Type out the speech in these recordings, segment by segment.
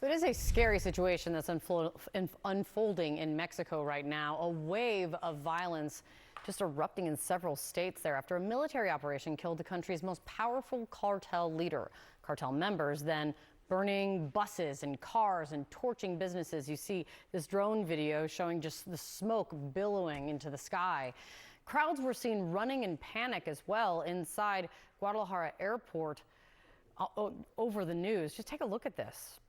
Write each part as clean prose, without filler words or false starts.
So it is a scary situation that's unfolding in Mexico right now. A wave of violence just erupting in several states there after a military operation killed the country's most powerful cartel leader. Cartel members then burning buses and cars and torching businesses. You see this drone video showing just the smoke billowing into the sky. Crowds were seen running in panic as well inside Guadalajara airport over the news. Just take a look at this.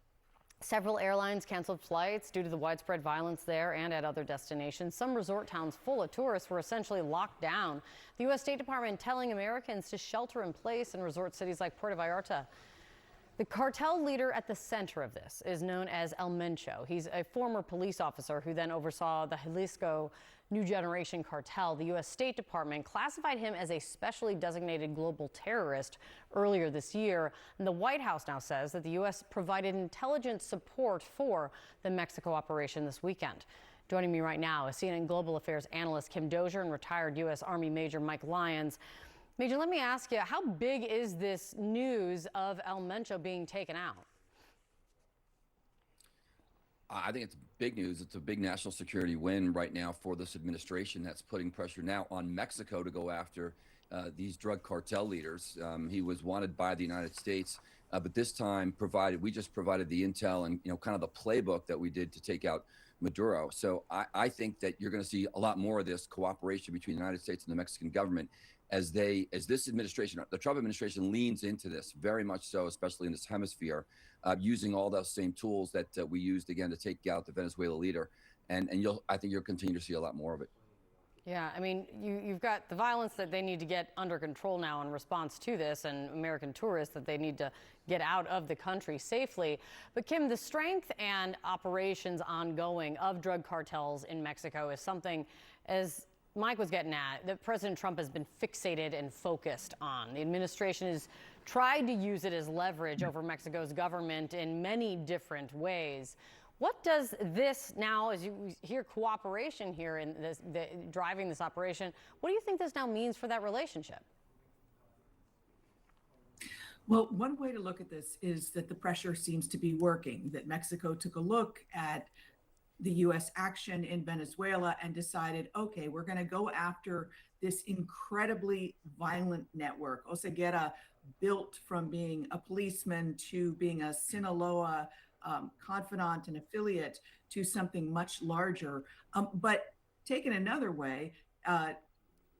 Several airlines canceled flights due to the widespread violence there and at other destinations. Some resort towns full of tourists were essentially locked down. The U.S. State Department telling Americans to shelter in place in resort cities like Puerto Vallarta. The cartel leader at the center of this is known as El Mencho. He's a former police officer who then oversaw the Jalisco New Generation cartel. The U.S. State Department classified him as a specially designated global terrorist earlier this year. And the White House now says that the U.S. provided intelligence support for the Mexico operation this weekend. Joining me right now is CNN Global Affairs analyst Kim Dozier and retired U.S. Army Major Mike Lyons. Major, let me ask you, how big is this news of El Mencho being taken out? I think it's big news. It's a big national security win right now for this administration that's putting pressure now on Mexico to go after these drug cartel leaders. He was wanted by the United States, but this time we just provided the intel and kind of the playbook that we did to take out Maduro. So I think that you're going to see a lot more of this cooperation between the United States and the Mexican government as this administration, the Trump administration, leans into this very much so, especially in this hemisphere, using all those same tools that we used again to take out the Venezuela leader. And I think you'll continue to see a lot more of it. Yeah, I mean, you've got the violence that they need to get under control now in response to this, and American tourists that they need to get out of the country safely. But Kim, the strength and operations ongoing of drug cartels in Mexico is something, as Mike was getting at, that President Trump has been fixated and focused on. The administration has tried to use it as leverage over Mexico's government in many different ways. What does this now, as you hear cooperation here in this, driving this operation, what do you think this now means for that relationship? Well, one way to look at this is that the pressure seems to be working, that Mexico took a look at the U.S. action in Venezuela and decided, okay, we're going to go after this incredibly violent network. Oseguera built from being a policeman to being a Sinaloa confidant and affiliate to something much larger. But taken another way,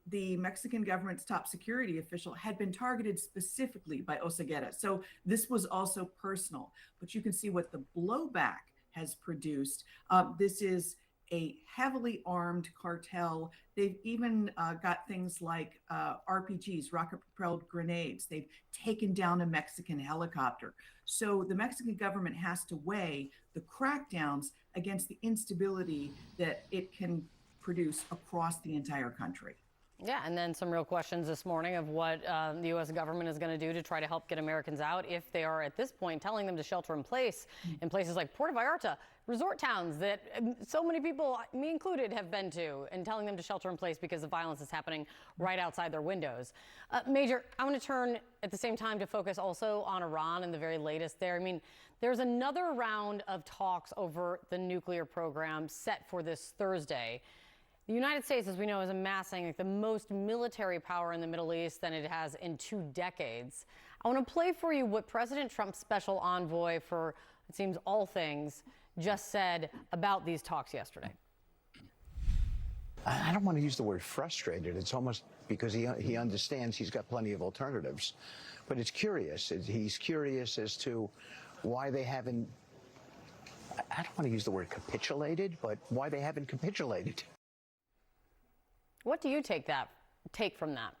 the Mexican government's top security official had been targeted specifically by Oseguera. So this was also personal, but you can see what the blowback has produced. This is a heavily armed cartel. They've even got things like RPGs, rocket-propelled grenades. They've taken down a Mexican helicopter. So the Mexican government has to weigh the crackdowns against the instability that it can produce across the entire country. Yeah, and then some real questions this morning of what the U.S. government is going to do to try to help get Americans out if they are at this point telling them to shelter in place in places like Puerto Vallarta, resort towns that so many people, me included, have been to, and telling them to shelter in place because the violence is happening right outside their windows. Major, I want to turn at the same time to focus also on Iran and the very latest there. I mean, there's another round of talks over the nuclear program set for this Thursday. The United States, as we know, is amassing like the most military power in the Middle East than it has in 2 decades. I want to play for you what President Trump's special envoy for, it seems, all things just said about these talks yesterday. I don't want to use the word frustrated. It's almost because he understands he's got plenty of alternatives. But it's curious. He's curious as to why they haven't, I don't want to use the word capitulated, but why they haven't capitulated. What do you take from that?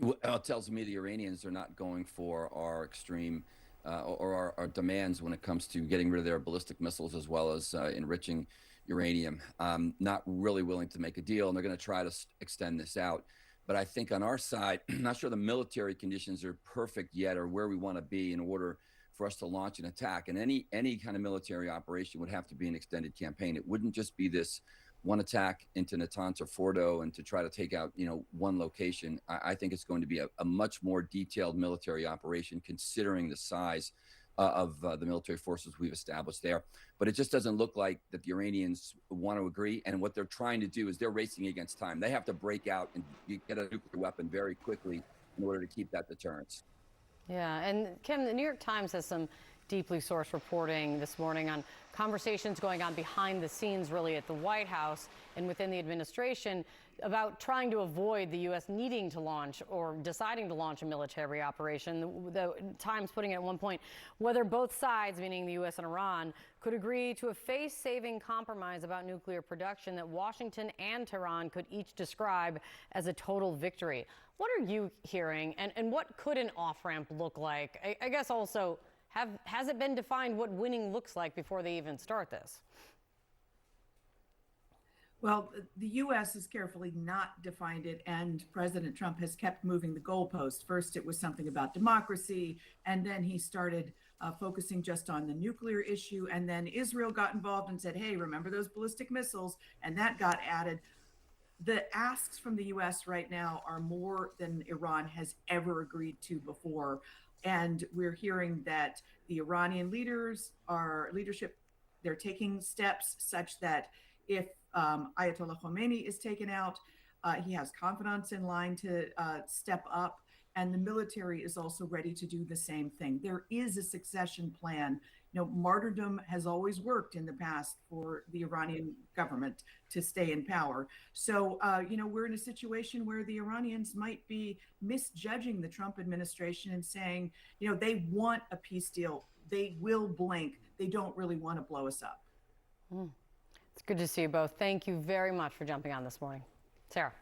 Well, it tells me the Iranians are not going for our extreme or our demands when it comes to getting rid of their ballistic missiles as well as enriching uranium. Not really willing to make a deal, and they're going to try to extend this out. But I think on our side, I'm not sure the military conditions are perfect yet or where we want to be in order for us to launch an attack. And any kind of military operation would have to be an extended campaign. It wouldn't just be this one attack into Natanz or Fordo and to try to take out, one location. I think it's going to be a much more detailed military operation considering the size the military forces we've established there. But it just doesn't look like that the Iranians want to agree. And what they're trying to do is they're racing against time. They have to break out and get a nuclear weapon very quickly in order to keep that deterrence. Yeah, and Kim, the New York Times has some deeply sourced reporting this morning on conversations going on behind the scenes, really, at the White House and within the administration about trying to avoid the U.S. needing to launch or deciding to launch a military operation. The Times putting it at one point whether both sides, meaning the U.S. and Iran, could agree to a face-saving compromise about nuclear production that Washington and Tehran could each describe as a total victory. What are you hearing, and what could an off-ramp look like? I guess also, has it been defined what winning looks like before they even start this? Well, the U.S. has carefully not defined it, and President Trump has kept moving the goalpost. First, it was something about democracy, and then he started focusing just on the nuclear issue, and then Israel got involved and said, hey, remember those ballistic missiles? And that got added. The asks from the U.S. right now are more than Iran has ever agreed to before. And we're hearing that the Iranian leadership, they're taking steps such that if Ayatollah Khomeini is taken out, he has confidants in line to step up. And the military is also ready to do the same thing. There is a succession plan. You know, martyrdom has always worked in the past for the Iranian government to stay in power. So, you know, we're in a situation where the Iranians might be misjudging the Trump administration and saying, you know, they want a peace deal. They will blink. They don't really want to blow us up. It's good to see you both. Thank you very much for jumping on this morning. Sarah.